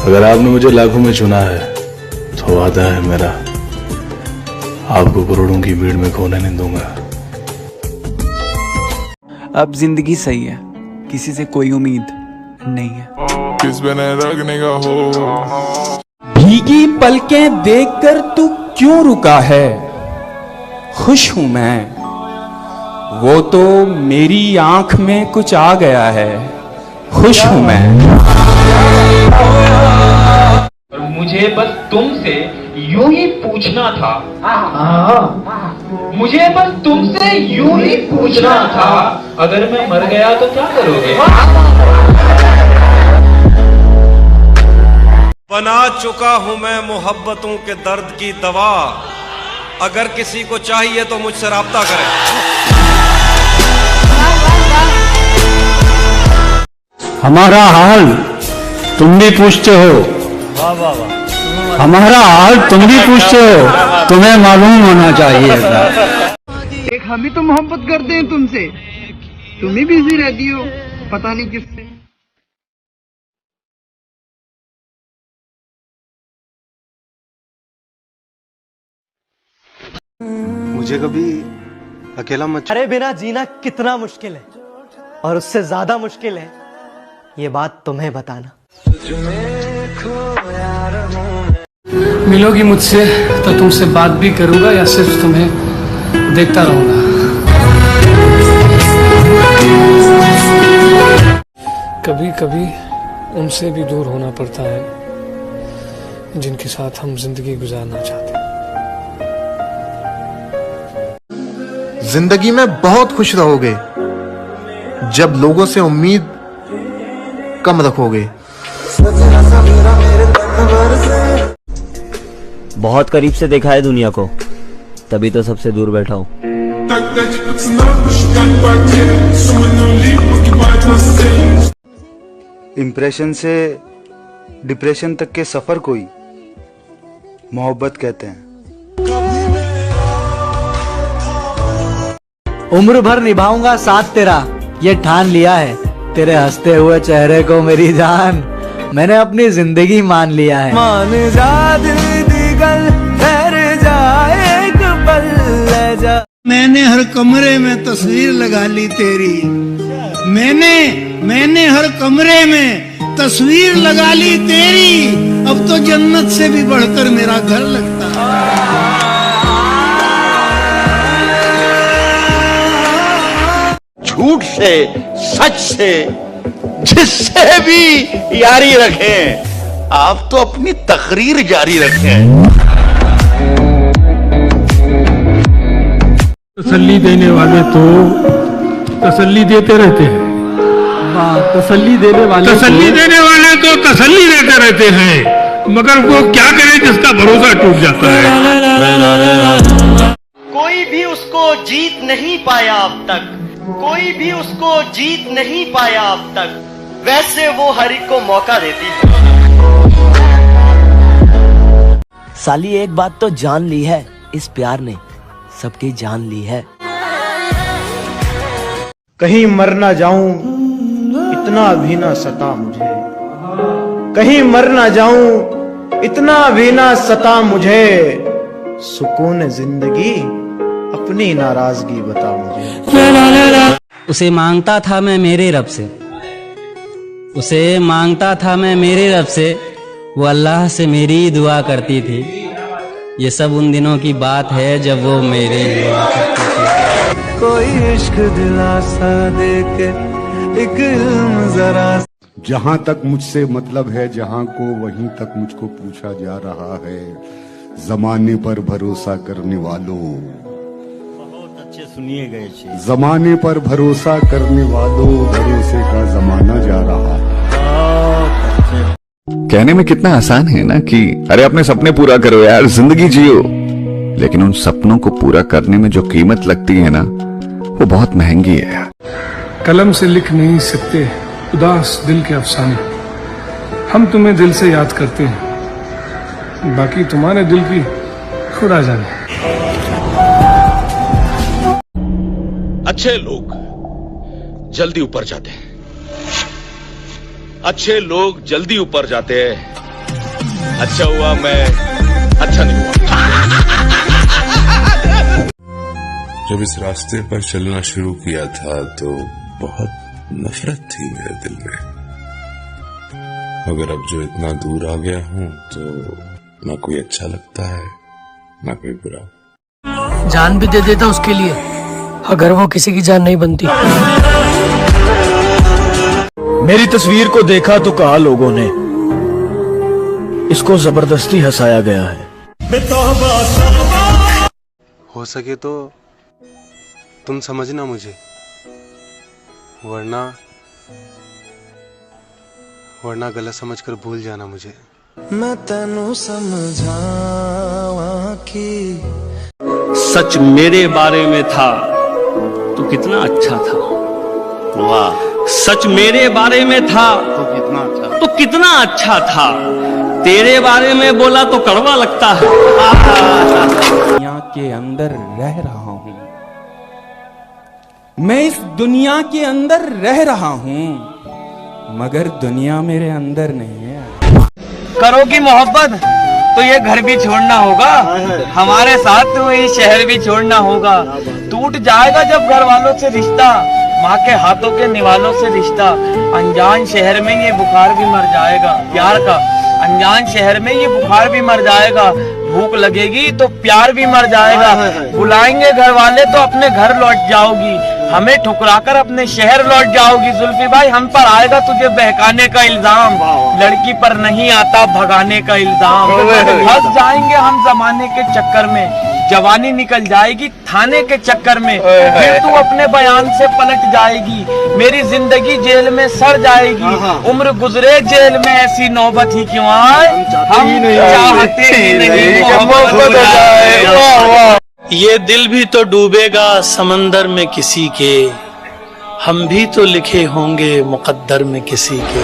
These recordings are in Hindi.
अगर आपने मुझे लाखों में चुना है तो वादा है मेरा, आपको करोड़ों की भीड़ में खोने नहीं दूंगा। अब जिंदगी सही है, किसी से कोई उम्मीद नहीं है। भीगी पलकें देखकर तू क्यों रुका है? खुश हूं मैं, वो तो मेरी आंख में कुछ आ गया है। खुश हूं मैं। और मुझे बस तुमसे यूं ही पूछना था, मुझे बस तुमसे यूं ही पूछना था, अगर मैं मर गया तो क्या करोगे? बना चुका हूं मैं मोहब्बतों के दर्द की दवा, अगर किसी को चाहिए तो मुझसे राब्ता करें। हमारा हाल तुम भी पूछते हो, हमारा हाल तुम भी पूछते हो, तुम्हें मालूम होना चाहिए था। एक हम ही तो मोहब्बत करते हैं तुमसे, तुम ही बिजी रहती हो पता नहीं किससे। मुझे कभी अकेला मत। अरे बिना जीना कितना मुश्किल है, और उससे ज्यादा मुश्किल है ये बात तुम्हें बताना। मिलोगी मुझसे तो तुमसे बात भी करूंगा या सिर्फ तुम्हें देखता रहूंगा। कभी कभी उनसे भी दूर होना पड़ता है जिनके साथ हम जिंदगी गुजारना चाहते हैं। जिंदगी में बहुत खुश रहोगे जब लोगों से उम्मीद कम रखोगे। बहुत करीब से देखा है दुनिया को, तभी तो सबसे दूर बैठा हूँ। इंप्रेशन से डिप्रेशन तक के सफर को ही मोहब्बत कहते हैं। उम्र भर निभाऊंगा साथ तेरा, ये ठान लिया है। तेरे हंसते हुए चेहरे को मेरी जान, मैंने अपनी जिंदगी मान लिया है। मान जा दिल ठहर जा एक पल ले जा। मैंने हर कमरे में तस्वीर लगा ली तेरी, मैंने हर कमरे में तस्वीर लगा ली तेरी, अब तो जन्नत से भी बढ़कर मेरा घर लगता है। झूठ से, सच से, जिससे भी यारी रखें, आप तो अपनी तकरीर जारी रखें। तसल्ली देने वाले तो तसल्ली देते रहते हैं। तसल्ली देने वाले तो तसल्ली देते रहते हैं, मगर वो क्या करे जिसका भरोसा टूट जाता है। कोई भी उसको जीत नहीं पाया अब तक, कोई भी उसको जीत नहीं पाया अब तक, वैसे वो हर एक को मौका देती है। साली एक बात तो जान ली है, इस प्यार ने सबकी जान ली है। कहीं मर ना जाऊं इतना भी ना सता मुझे, कहीं मर ना जाऊं इतना भी ना सता मुझे, सुकून जिंदगी अपनी नाराजगी बता मुझे। उसे मांगता था मैं मेरे रब से, उसे मांगता था मैं मेरे रब से, वो अल्लाह से मेरी दुआ करती थी। ये सब उन दिनों की बात है जब वो मेरे हुआ करती थी। कोई इश्क दिलासा देके एक इल्म जरा। जहां तक मुझसे मतलब है जहां को, वहीं तक मुझको पूछा जा रहा है। जमाने पर भरोसा करने वालों, सुनिए गए, जमाने पर भरोसा करने वालों, भरोसे का जमाना जा रहा है। कहने में कितना आसान है ना कि अरे अपने सपने पूरा करो यार, जिंदगी जियो, लेकिन उन सपनों को पूरा करने में जो कीमत लगती है ना, वो बहुत महंगी है यार। कलम से लिख नहीं सकते उदास दिल के अफसाने, हम तुम्हें दिल से याद करते हैं, बाकी तुम्हारे दिल की खुदा जाने। अच्छे लोग जल्दी ऊपर जाते हैं, अच्छे लोग जल्दी ऊपर जाते हैं, अच्छा हुआ मैं अच्छा नहीं हुआ। जब इस रास्ते पर चलना शुरू किया था तो बहुत नफरत थी मेरे दिल में, मगर अब जो इतना दूर आ गया हूं तो ना कोई अच्छा लगता है ना कोई बुरा। जान भी दे देता उसके लिए अगर वो किसी की जान नहीं बनती। मेरी तस्वीर को देखा तो कहा लोगों ने इसको जबरदस्ती हंसाया गया है। हो सके तो तुम समझना मुझे, वरना गलत समझकर भूल जाना मुझे। मैं तेनू समझावा कि सच मेरे बारे में था तो कितना अच्छा था। वाह। सच मेरे बारे में था तो कितना अच्छा था। तेरे बारे में बोला तो कड़वा लगता है। दुनिया के अंदर रह रहा हूं, मैं इस दुनिया के अंदर रह रहा हूं, मगर दुनिया मेरे अंदर नहीं है। करोगी मोहब्बत तो ये घर भी छोड़ना होगा, हमारे साथ तो ये शहर भी छोड़ना होगा। टूट जाएगा जब घर वालों से रिश्ता, माँ के हाथों के निवालों से रिश्ता। अनजान शहर में ये बुखार भी मर जाएगा प्यार का, अनजान शहर में ये बुखार भी मर जाएगा। भूख लगेगी तो प्यार भी मर जाएगा। बुलाएंगे घर वाले तो अपने घर लौट जाओगी, हमें ठुकराकर अपने शहर लौट जाओगी। जुल्फी भाई हम पर आएगा तुझे बहकाने का इल्जाम, लड़की पर नहीं आता भगाने का इल्जाम। फंस जाएंगे हम जमाने के चक्कर में, जवानी निकल जाएगी थाने के चक्कर में। फिर तू अपने बयान से पलट जाएगी, मेरी जिंदगी जेल में सड़ जाएगी। उम्र गुजरे जेल में ऐसी नौबत ही क्यों आए, हम चाहते ही नहीं मोहब्बत हो जाए। ये दिल भी तो डूबेगा समंदर में किसी के, हम भी तो लिखे होंगे मुकद्दर में किसी के।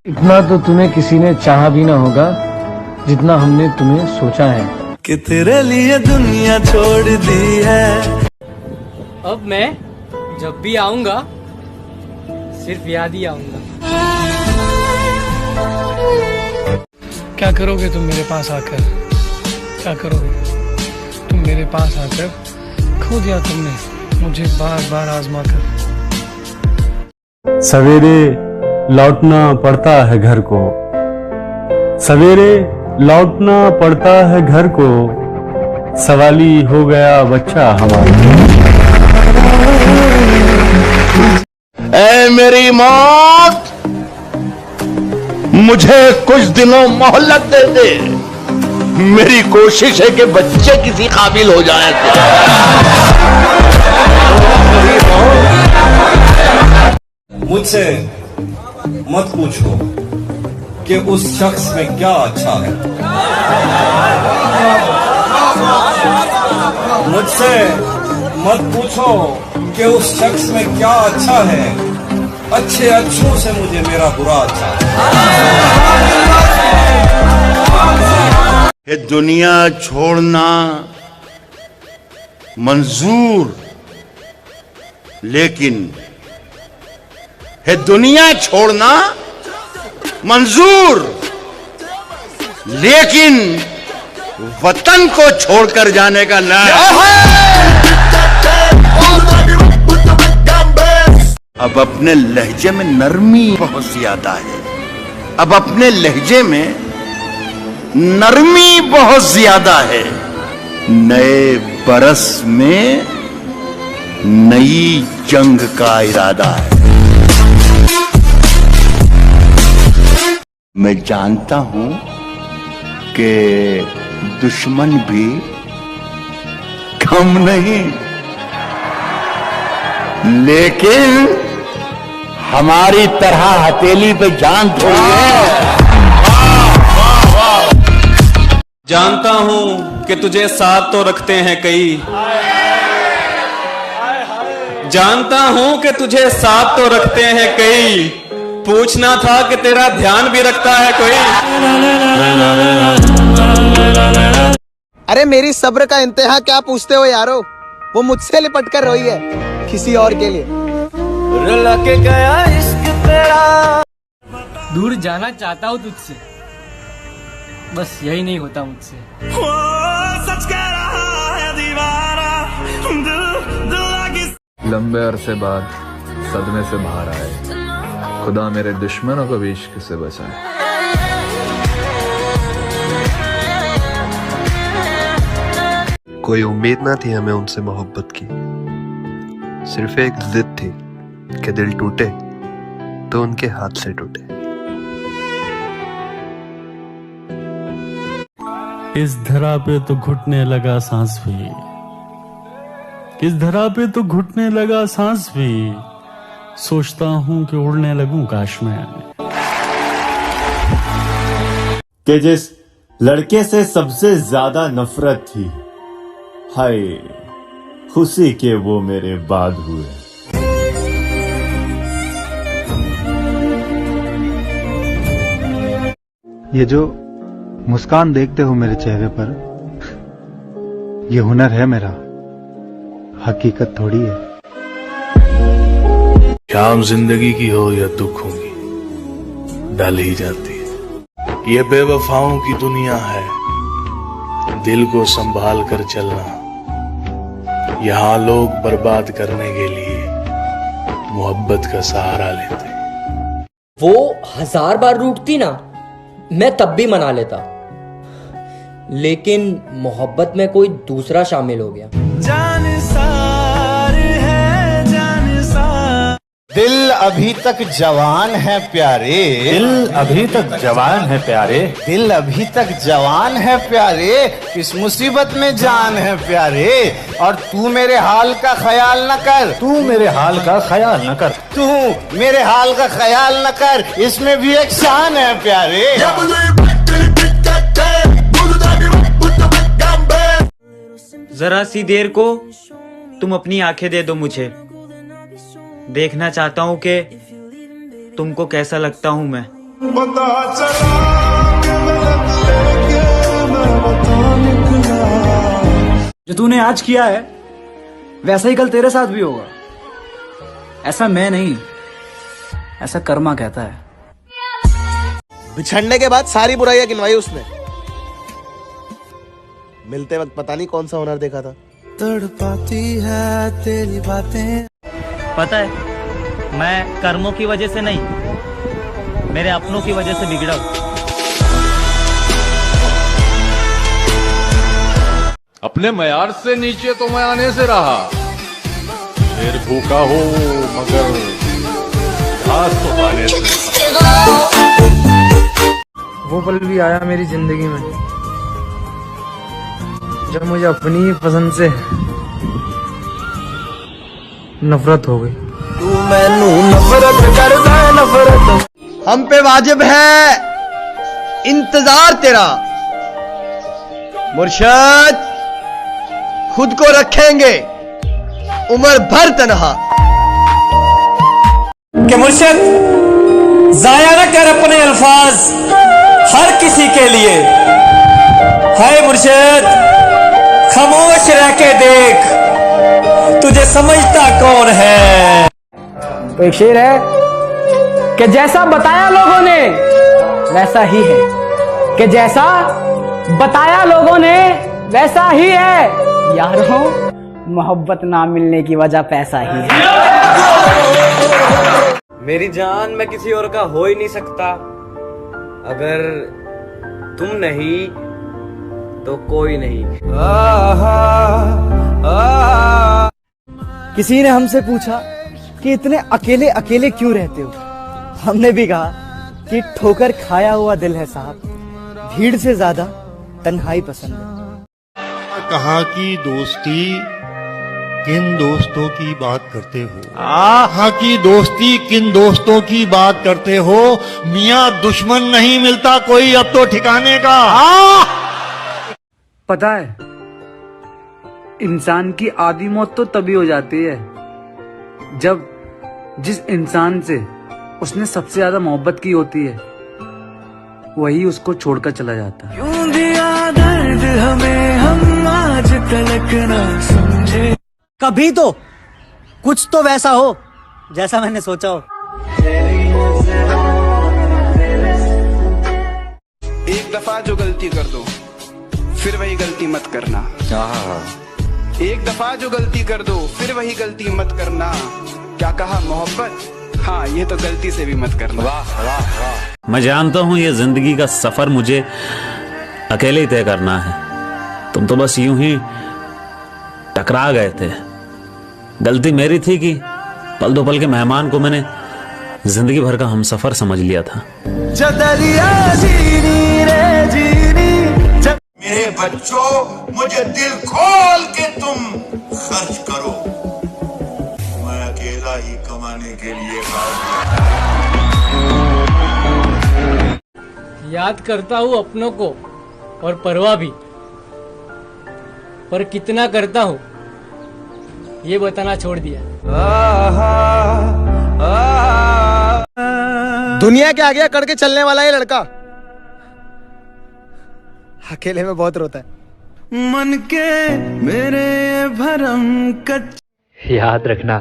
इतना तो तुम्हें किसी ने चाहा भी ना होगा जितना हमने तुम्हें सोचा है कि तेरे लिए दुनिया छोड़ दी है। अब मैं जब भी आऊंगा सिर्फ याद ही आऊंगा। क्या करोगे तुम मेरे पास आकर, क्या करोगे तुम मेरे पास आकर? खो दिया तुमने मुझे बार बार आजमा कर। सवेरे लौटना पड़ता है घर को, सवेरे लौटना पड़ता है घर को, सवाली हो गया बच्चा हमारा। ऐ मेरी मौत, मुझे कुछ दिनों मोहलत दे दे, मेरी कोशिश है कि बच्चे किसी काबिल हो जाए। मुझसे मत पूछो कि उस शख्स में क्या अच्छा है, मुझसे मत पूछो कि उस शख्स में क्या अच्छा है, अच्छे अच्छों से मुझे मेरा बुरा अच्छा ये दुनिया छोड़ना मंजूर, लेकिन है दुनिया छोड़ना मंजूर, लेकिन वतन को छोड़कर जाने का ना। अब अपने लहजे में नरमी बहुत ज्यादा है, अब अपने लहजे में नरमी बहुत ज्यादा है। नए बरस में नई जंग का इरादा है। मैं जानता हूं कि दुश्मन भी कम नहीं, लेकिन हमारी तरह हथेली पे जान थोड़ी है। जानता हूं कि तुझे साथ तो रखते हैं कई, जानता हूं कि तुझे साथ तो रखते हैं कई, पूछना था कि तेरा ध्यान भी रखता है कोई। अरे मेरी सब्र का इंतहा क्या पूछते हो यारो, वो मुझसे लिपट कर रोई है किसी और के लिए। रुला के गया इश्क तेरा। दूर जाना चाहता हूँ तुझसे, बस यही नहीं होता मुझसे। सच कह रहा है दीवाना, लंबे अरसे बाद सदमे से बाहर आए, खुदा मेरे दुश्मनों को भी इश्क से बचाए। कोई उम्मीद ना थी हमें उनसे मोहब्बत की, सिर्फ एक जिद थी कि दिल टूटे तो उनके हाथ से टूटे। इस धरा पे तो घुटने लगा सांस भी, इस धरा पे तो घुटने लगा सांस भी, सोचता हूं कि उड़ने लगूं काश में। कि जिस लड़के से सबसे ज्यादा नफरत थी, हाय खुशी के वो मेरे बाद हुए। ये जो मुस्कान देखते हो मेरे चेहरे पर, ये हुनर है मेरा, हकीकत थोड़ी है। शाम जिंदगी की हो या दुखों की, ढल ही जाती है। ये बेवफाओं की दुनिया है, दिल को संभाल कर चलना। यहाँ लोग बर्बाद करने के लिए मोहब्बत का सहारा लेते। वो 1000 बार रूठती ना, मैं तब भी मना लेता, लेकिन मोहब्बत में कोई दूसरा शामिल हो गया। जानसार है जानसार। दिल अभी तक जवान है प्यारे, दिल अभी तक जवान है प्यारे, दिल अभी तक जवान है प्यारे, इस मुसीबत में जान है प्यारे। और तू मेरे हाल का ख्याल न कर, तू मेरे हाल का ख्याल न कर, तू मेरे हाल का ख्याल न कर, इसमें भी एक शान है प्यारे। जरा सी देर को तुम अपनी आंखें दे दो मुझे, देखना चाहता हूँ कि तुमको कैसा लगता हूँ मैं। जो तूने आज किया है वैसा ही कल तेरे साथ भी होगा। ऐसा मैं नहीं, ऐसा कर्मा कहता है। बिछड़ने के बाद सारी बुराइयां गिनवाई उसने, मिलते वक्त पता नहीं कौन सा हुनर देखा था। तड़पाती है तेरी बातें। पता है मैं कर्मों की वजह से नहीं, मेरे अपनों की वजह से बिगड़ा हूं। अपने मयार से नीचे तो मैं आने से रहा, फिर भूखा हो मगर घास तो खाने से। वो पल भी आया मेरी जिंदगी में जब मुझे अपनी ही पसंद से नफरत हो गई। तू मैनू नफरत करदा है नफरत। हम पे वाजिब है इंतजार तेरा मुर्शद, खुद को रखेंगे उम्र भर तनहा। कि मुर्शद जाया न कर अपने अल्फाज हर किसी के लिए। हाय मुर्शद खामोश रह के देख, तुझे समझता कौन है। तो एक शेर है कि जैसा बताया लोगों ने वैसा ही है, कि जैसा बताया लोगों ने वैसा ही है। यारों मोहब्बत ना मिलने की वजह पैसा ही है। मेरी जान मैं किसी और का हो ही नहीं सकता, अगर तुम नहीं तो कोई नहीं। किसी ने हमसे पूछा कि इतने अकेले अकेले क्यों रहते हो। हमने भी कहा कि ठोकर खाया हुआ दिल है साहब, भीड़ से ज्यादा तन्हाई पसंद है। कहाँ की दोस्ती किन दोस्तों की बात करते हो, कहाँ की दोस्ती किन दोस्तों की बात करते हो। मियाँ दुश्मन नहीं मिलता कोई अब तो ठिकाने का। पता है इंसान की आधी मौत तो तभी हो जाती है जब जिस इंसान से उसने सबसे ज्यादा मोहब्बत की होती है वही उसको छोड़कर चला जाता है। क्यों दिया दर्द हमें, हम आज तलक ना समझे। कभी तो कुछ तो वैसा हो जैसा मैंने सोचा हो। गलती कर दो फिर वही गलती मत करना। एक दफा जो गलती कर दो फिर वही गलती मत करना। क्या कहा मोहब्बत? हाँ, ये तो गलती से भी मत करना। वाह वाह वाह। मैं जानता हूँ ये जिंदगी का सफर मुझे अकेले ही तय करना है। तुम तो बस यूं ही टकरा गए थे। गलती मेरी थी कि पल दो पल के मेहमान को मैंने जिंदगी भर का हमसफर समझ लिया था। मेरे बच्चों, मुझे दिल खोल के तुम खर्च करो, मैं अकेला ही कमाने के लिए याद करता हूँ अपनों को और परवाह भी, पर कितना करता हूँ ये बताना छोड़ दिया। दुनिया के आगे करके चलने वाला ये लड़का अकेले में बहुत रोता है। मन के मेरे भरम कच्चे। याद रखना,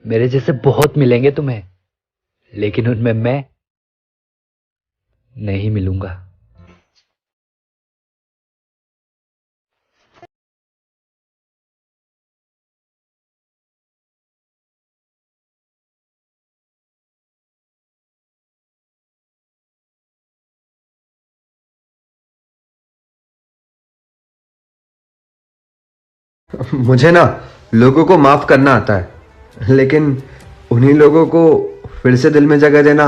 मेरे जैसे बहुत मिलेंगे तुम्हें, लेकिन उनमें मैं नहीं मिलूंगा। मुझे ना लोगों को माफ करना आता है, लेकिन उन्हीं लोगों को फिर से दिल में जगह देना